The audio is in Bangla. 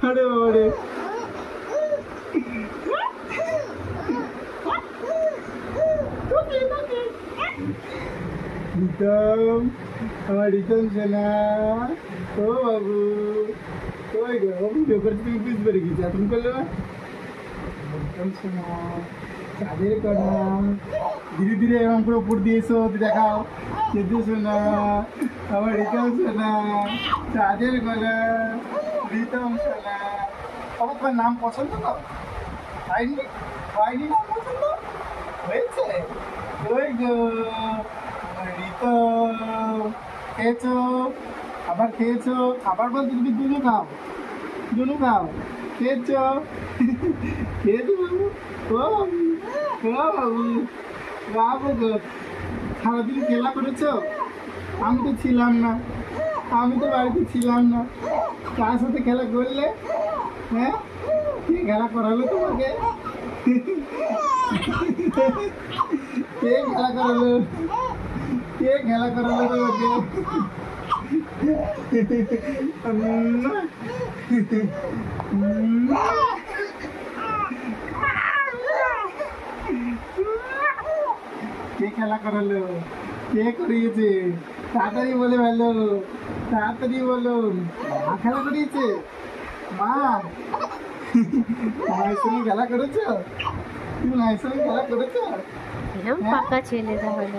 আরে বাবারে রিতম, আমার রিতম সোনা, ও বাবু, ওই গো ভিডিও করতে তুমি বুঝতে পেরে গেছি এখন করলে না রিতম সোনা, চাঁদের কণা, ধীরে ধীরে এরকম করে উপর দিয়েছো দেখাও, চেদু সোনা, আমার রিতম সোনা, চাঁদের কণা, রিতম সোনা। আমার তোমার নাম পছন্দ তো? হয়নি? হয়নি নাম পছন্দ? হয়েছে? ওই গো রিতম, খেয়েছো? আবার খেয়েছো? আবার বলতে তুমি দুধু খাও, দুধু খাও, খেয়েছো? খেয়েছো বাবু? ও বাবু, ও বাবু, বাবু গো, সারাদিন খেলা করেছো? আমি তো ছিলাম না, আমি তো বাড়িতে ছিলাম না, কার সাথে খেলা করলে? হ্যাঁ, কে খেলা করালো তোমাকে? কে খেলা করালো? কে খেলা করালো তোমাকে? কে খেলা করালো? কে করিয়েছে? তাড়াতাড়ি বলে ভালো, তাড়াতাড়ি বলো। মা খেলা করিয়েছে? মা, মায়ের সঙ্গে খেলা করেছো? তুমি মায়ের সঙ্গে খেলা করেছো? এরকম পাকা ছেলে তাহলে।